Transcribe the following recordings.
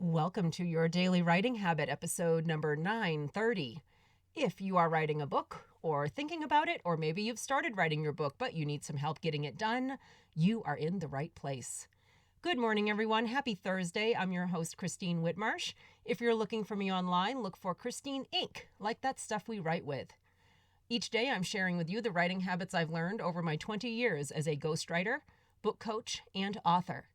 Welcome to your Daily Writing Habit, episode number 930. If you are writing a book or thinking about it, or maybe you've started writing your book, but you need some help getting it done, you are in the right place. Good morning, everyone. Happy Thursday. I'm your host, Christine Whitmarsh. If you're looking for me online, look for Christine Inc., like that stuff we write with. Each day, I'm sharing with you the writing habits I've learned over my 20 years as a ghostwriter, book coach, and author.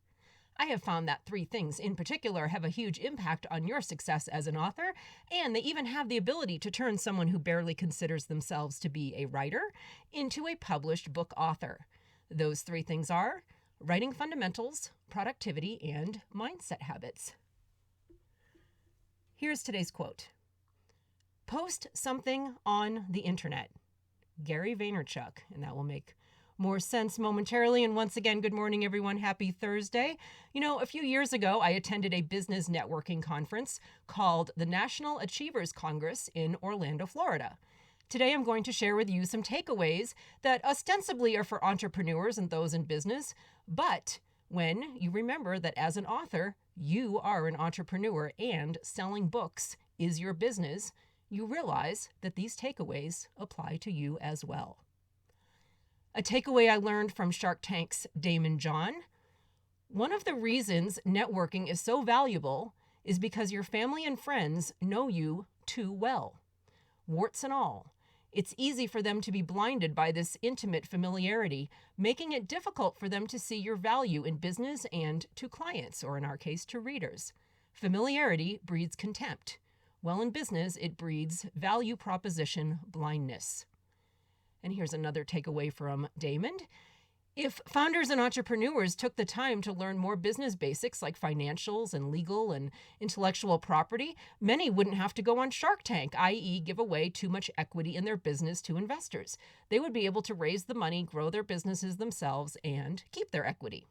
I have found that three things in particular have a huge impact on your success as an author, and they even have the ability to turn someone who barely considers themselves to be a writer into a published book author. Those three things are writing fundamentals, productivity, and mindset habits. Here's today's quote. Post something on the internet. Gary Vaynerchuk, and that will make more sense momentarily. And once again, good morning, everyone. Happy Thursday. You know, a few years ago, I attended a business networking conference called the National Achievers Congress in Orlando, Florida. Today, I'm going to share with you some takeaways that ostensibly are for entrepreneurs and those in business. But when you remember that as an author, you are an entrepreneur and selling books is your business, you realize that these takeaways apply to you as well. A takeaway I learned from Shark Tank's Daymond John: one of the reasons networking is so valuable is because your family and friends know you too well. Warts and all, it's easy for them to be blinded by this intimate familiarity, making it difficult for them to see your value in business and to clients, or in our case, to readers. Familiarity breeds contempt. Well, in business, it breeds value proposition blindness. And here's another takeaway from Daymond. If founders and entrepreneurs took the time to learn more business basics like financials and legal and intellectual property, many wouldn't have to go on Shark Tank, i.e. give away too much equity in their business to investors. They would be able to raise the money, grow their businesses themselves, and keep their equity.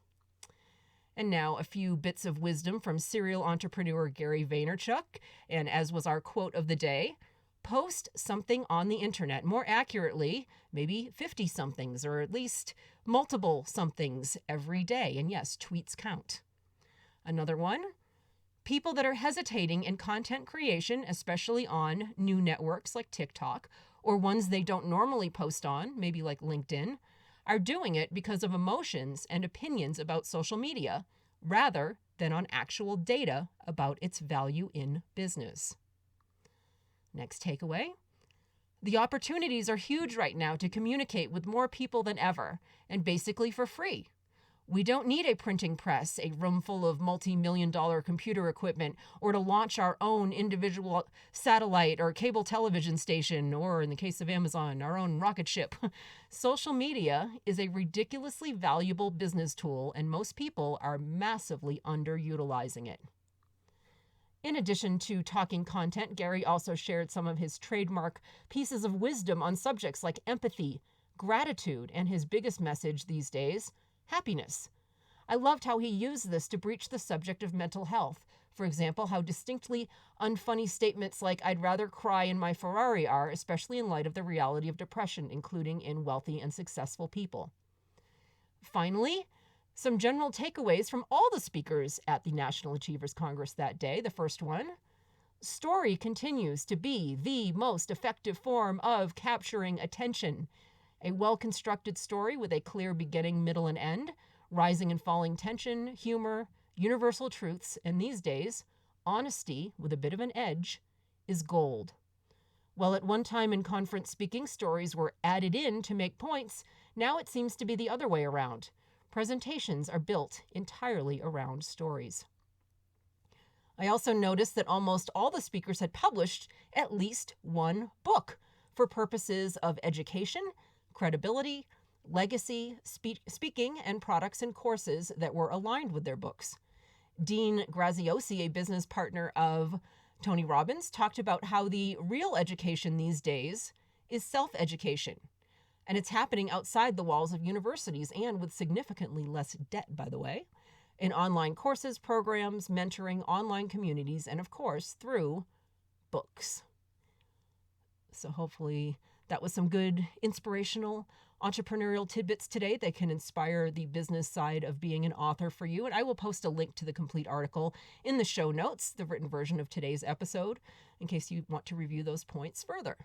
And now a few bits of wisdom from serial entrepreneur Gary Vaynerchuk, and as was our quote of the day, post something on the internet. More accurately, maybe 50 somethings or at least multiple somethings every day. And yes, tweets count. Another one, people that are hesitating in content creation, especially on new networks like TikTok or ones they don't normally post on, maybe like LinkedIn, are doing it because of emotions and opinions about social media rather than on actual data about its value in business. Next takeaway. The opportunities are huge right now to communicate with more people than ever, and basically for free. We don't need a printing press, a room full of multi-million-dollar computer equipment, or to launch our own individual satellite or cable television station, or in the case of Amazon, our own rocket ship. Social media is a ridiculously valuable business tool, and most people are massively underutilizing it. In addition to talking content, Gary also shared some of his trademark pieces of wisdom on subjects like empathy, gratitude, and his biggest message these days, happiness. I loved how he used this to breach the subject of mental health. For example, how distinctly unfunny statements like "I'd rather cry in my Ferrari" are, especially in light of the reality of depression, including in wealthy and successful people. Finally, some general takeaways from all the speakers at the National Achievers Congress that day. The first one, story continues to be the most effective form of capturing attention. A well-constructed story with a clear beginning, middle, and end, rising and falling tension, humor, universal truths, and these days, honesty with a bit of an edge is gold. While at one time in conference speaking, stories were added in to make points, now it seems to be the other way around. Presentations are built entirely around stories. I also noticed that almost all the speakers had published at least one book for purposes of education, credibility, legacy, speaking, and products and courses that were aligned with their books. Dean Graziosi, a business partner of Tony Robbins, talked about how the real education these days is self-education. And it's happening outside the walls of universities and with significantly less debt, by the way, in online courses, programs, mentoring, online communities, and of course, through books. So hopefully that was some good inspirational entrepreneurial tidbits today that can inspire the business side of being an author for you. And I will post a link to the complete article in the show notes, the written version of today's episode, in case you want to review those points further.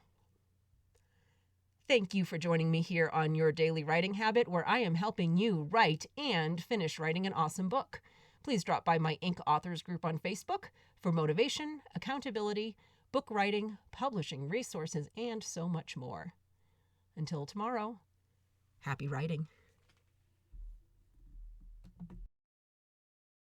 Thank you for joining me here on Your Daily Writing Habit, where I am helping you write and finish writing an awesome book. Please drop by my Inc. Authors group on Facebook for motivation, accountability, book writing, publishing resources, and so much more. Until tomorrow, happy writing.